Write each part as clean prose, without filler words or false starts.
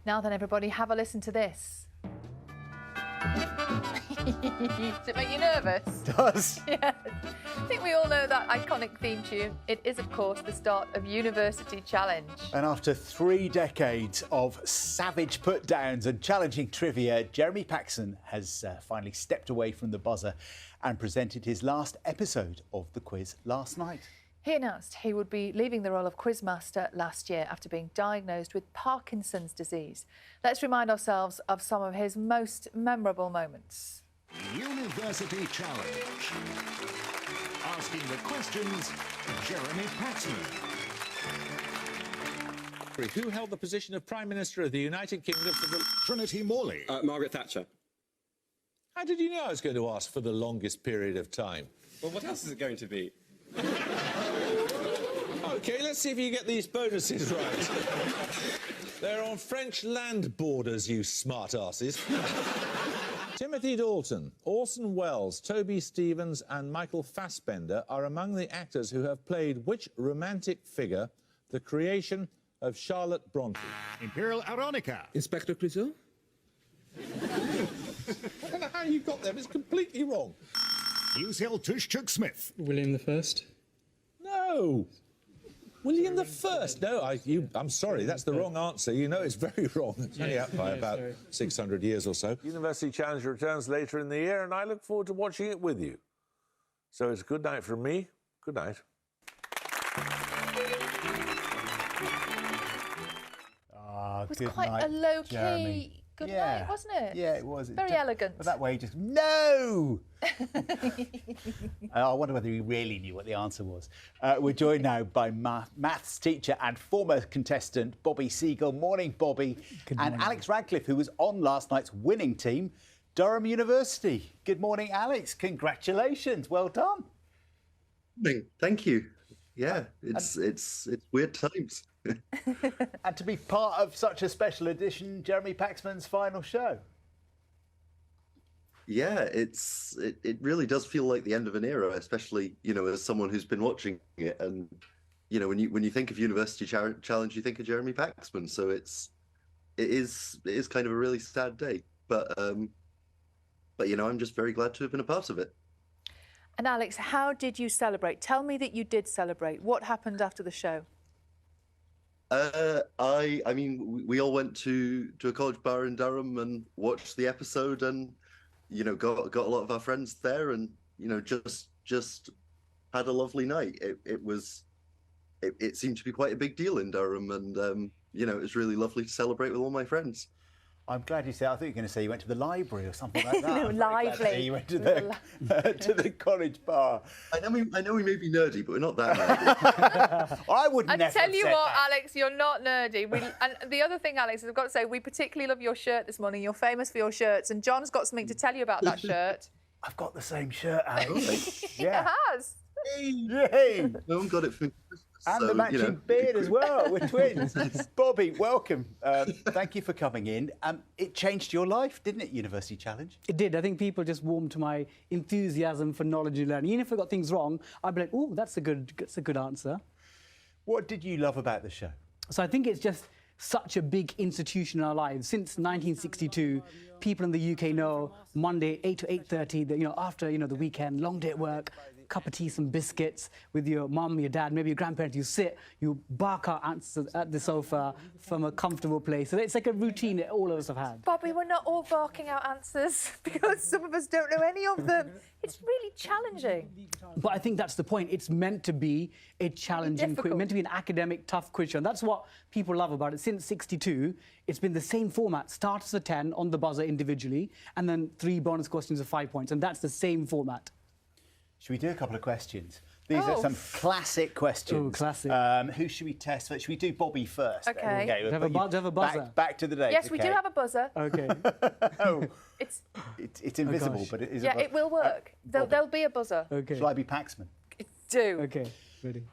Now then, everybody, have a listen to this. Does it make you nervous? It does. Yes. I think we all know that iconic theme tune. It is, of course, the start of University Challenge. And after 3 decades of savage put-downs and challenging trivia, Jeremy Paxman has finally stepped away from the buzzer and presented his last episode of the quiz last night. He announced he would be leaving the role of quizmaster last year after being diagnosed with Parkinson's disease. Let's remind ourselves of some of his most memorable moments. University Challenge. Asking the questions, Jeremy Paxman. Who held the position of Prime Minister of the United Kingdom for the... Trinity Morley. Margaret Thatcher. How did you know I was going to ask for the longest period of time? Well, what else is it going to be? OK, let's see if you get these bonuses right. They're on French land borders, you smart-asses. Timothy Dalton, Orson Welles, Toby Stephens and Michael Fassbender are among the actors who have played which romantic figure, the creation of Charlotte Bronte? Imperial Aronica. Inspector Clouseau? I don't know how you got there, it's completely wrong. Lucille Tushchuk-Smith. William I. No. William the First. No, I'm sorry, that's the wrong answer. You know it's very wrong. It's only up by about 600 years or so. University Challenge returns later in the year, and I look forward to watching it with you. So it's good night from me. Good night. Ah, It was good quite night, a low-key Jeremy. good night, wasn't it? Yeah, it was. Very elegant. But that way, just, no! I wonder whether he really knew what the answer was. We're joined now by maths teacher and former contestant Bobby Seagull. Morning, Bobby. Good and morning. Alex Radcliffe, who was on last night's winning team, Durham University. Good morning, Alex. Congratulations. Well done. Thank you. Yeah, it's weird times. And to be part of such a special edition, Jeremy Paxman's final show. Yeah, it really does feel like the end of an era, especially, you know, as someone who's been watching it. And, you know, when you think of University Challenge, you think of Jeremy Paxman. So it is kind of a really sad day. But you know, I'm just very glad to have been a part of it. And Alex, how did you celebrate? Tell me that you did celebrate. What happened after the show? I mean, we all went to a college bar in Durham and watched the episode, and you know, got a lot of our friends there, and you know, just had a lovely night. It seemed to be quite a big deal in Durham, and you know, it was really lovely to celebrate with all my friends. I'm glad you said. I thought you were going to say you went to the library or something like that. No, I'm very glad to lively. say you went to the college bar. I know we may be nerdy, but we're not that nerdy. I would I never tell have you said what, that. Alex, you're not nerdy. And the other thing, Alex, is I've got to say, we particularly love your shirt this morning. You're famous for your shirts, and John's got something to tell you about that shirt. I've got the same shirt, Alex. It Yeah. has. Yay! No one got it for me. And So, the matching you know, beard as well. We're twins. Bobby, welcome. Thank you for coming in. It changed your life, didn't it, University Challenge? It did. I think people just warmed to my enthusiasm for knowledge and learning. Even if I got things wrong, I'd be like, "Oh, that's a good answer." What did you love about the show? So I think it's just such a big institution in our lives. Since 1962, people in the UK know Monday 8 to 8:30. You know, after the weekend, long day at work. Cup of tea, some biscuits with your mum, your dad, maybe your grandparents. You sit, you bark out answers at the sofa from a comfortable place. So it's like a routine that all of us have had. Bobby, we're not all barking out answers because some of us don't know any of them. It's really challenging. But I think that's the point. It's meant to be a challenging quiz, meant to be an academic, tough quiz show. And that's what people love about it. Since '62, it's been the same format. Starts at 10 on the buzzer individually, and then 3 bonus questions of 5 points. And that's the same format. Should we do a couple of questions? These are some classic questions. Oh, classic. Who should we test first? Should we do Bobby first? Okay. There we go. Do you have a buzzer? Back to the date. Yes, we do have a buzzer. Okay. Oh, It's invisible, gosh. but it is. yeah, it will work. There'll be a buzzer. Okay. Shall I be Paxman? Do. Okay. Ready.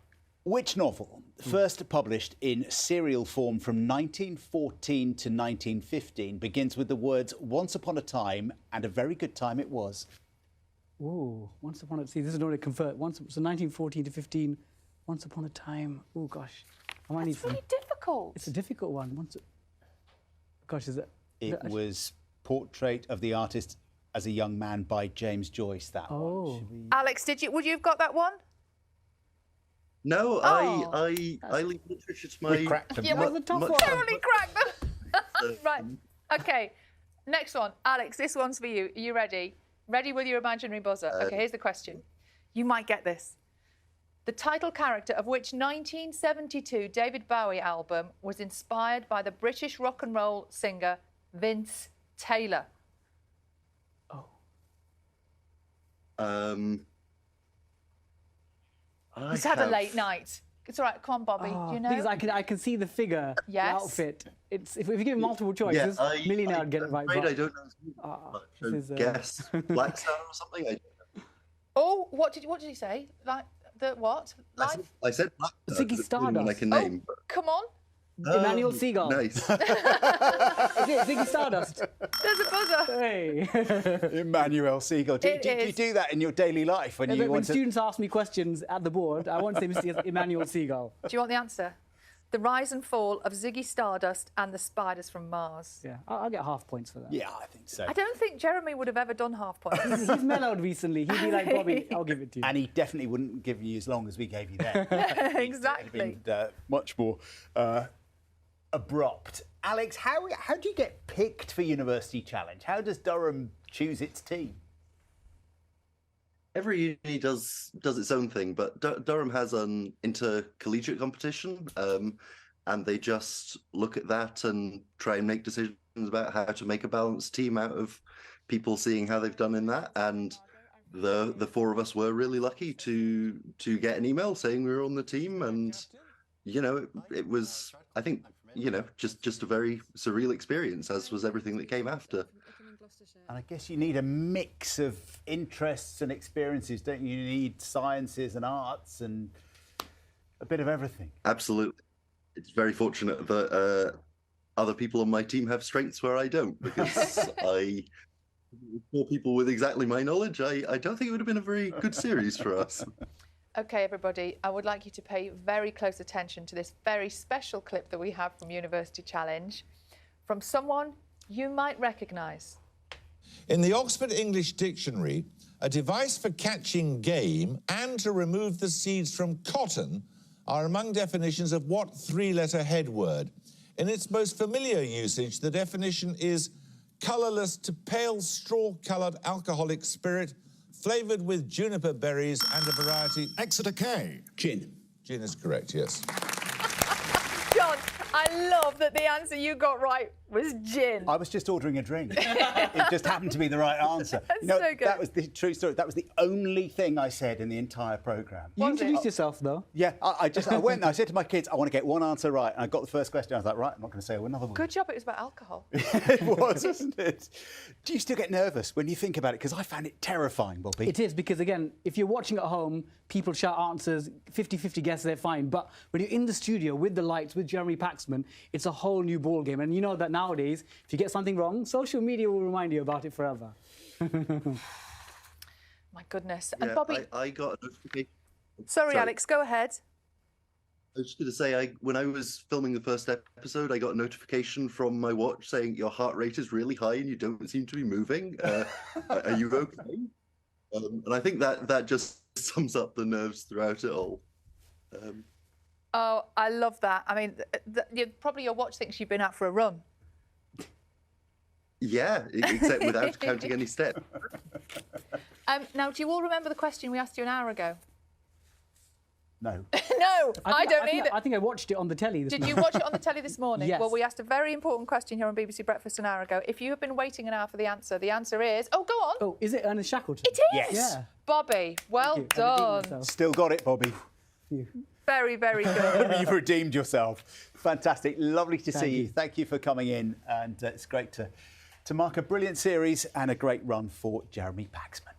Which novel, first published in serial form from 1914 to 1915, begins with the words "Once upon a time, and a very good time it was"? Ooh, once upon a see, this is not a convert. So 1914 to 15, once upon a time. Oh gosh, I might need It's really difficult. It's a difficult one. Gosh, is it? It was Portrait of the Artist as a Young Man by James Joyce, that one. Should we... Alex, would you have got that one? No, Oh. I leave literature to my. We cracked them. Yeah, That was a tough one. Totally cracked them. Right. Okay. Next one. Alex, this one's for you. Are you ready? Ready with your imaginary buzzer. Okay, here's the question. You might get this. The title character of which 1972 David Bowie album was inspired by the British rock and roll singer Vince Taylor? He's had a late night. It's all right. Come on, Bobby. Do you know? Because I can see the figure, Yes. the outfit. It's if you give me multiple choices, millionaire would get it right. I'm afraid but- I don't know. this is, Guess Black Star or something. I don't know. Oh, what did he say? Like the what? Life? I said Black Star. Ziggy 'cause it's the only one I Stardust. can name. but- Come on. Emmanuel Seagull. Nice. Is it Ziggy Stardust? There's a buzzer. Hey. Emmanuel Seagull. Do It you is. do that in your daily life when you When want to... students ask me questions at the board, I want to say Mr. Emmanuel Seagull. Do you want the answer? The rise and fall of Ziggy Stardust and the spiders from Mars. Yeah, I'll get half points for that. Yeah, I think so. I don't think Jeremy would have ever done half points. He's mellowed recently. He'd be like, Bobby, I'll give it to you. And he definitely wouldn't give you as long as we gave you then. Exactly. It'd been, much more abrupt. Alex, how do you get picked for University Challenge? How does Durham choose its team? Every uni does its own thing, but Durham has an intercollegiate competition, and they just look at that and try and make decisions about how to make a balanced team out of people seeing how they've done in that. And the four of us were really lucky to get an email saying we were on the team, and it was, I think, just a very surreal experience, as was everything that came after. And I guess you need a mix of interests and experiences, don't you? You need sciences and arts and a bit of everything. Absolutely. It's very fortunate that other people on my team have strengths where I don't, because four people with exactly my knowledge, I don't think it would have been a very good series for us. OK, everybody, I would like you to pay very close attention to this very special clip that we have from University Challenge from someone you might recognise. In the Oxford English Dictionary, a device for catching game and to remove the seeds from cotton are among definitions of what three-letter head word? In its most familiar usage, the definition is colourless to pale straw-coloured alcoholic spirit flavoured with juniper berries and a variety... Exeter K. Gin. Gin is correct, yes. John, I love that the answer you got right was gin. I was just ordering a drink. It just happened to be the right answer. That's so good. That was the true story. That was the only thing I said in the entire programme. You introduced yourself, though. Yeah, I went and I said to my kids, I want to get one answer right. And I got the first question. I was like, right, I'm not going to say another one. Good job it was about alcohol. It was, wasn't it? Do you still get nervous when you think about it? Because I found it terrifying, Bobby. It is, because, again, if you're watching at home, people shout answers, 50-50 guesses, they're fine. But when you're in the studio with the lights, with Jeremy Paxman, it's a whole new ballgame. And you know that nowadays, if you get something wrong, social media will remind you about it forever. My goodness. Yeah, And Bobby... I got a notification. Sorry, Alex, go ahead. I was just going to say, when I was filming the first episode, I got a notification from my watch saying your heart rate is really high and you don't seem to be moving. Are you okay? And I think that just sums up the nerves throughout it all. Oh, I love that. I mean, probably your watch thinks you've been out for a run. Yeah, except without counting any steps. Now, do you all remember the question we asked you an hour ago? No. No, I don't either. I think I watched it on the telly this Did morning. you watch it on the telly this morning? Yes. Well, we asked a very important question here on BBC Breakfast an hour ago. If you have been waiting an hour for the answer is... Oh, go on. Oh, is it Ernest Shackleton? It is! Yes. Yeah. Bobby, well Thank you. I've redeemed done. myself. Still got it, Bobby. Very, very good. You've redeemed yourself. Fantastic. Lovely to see you. you. Thank you for coming in. And it's great to mark a brilliant series and a great run for Jeremy Paxman.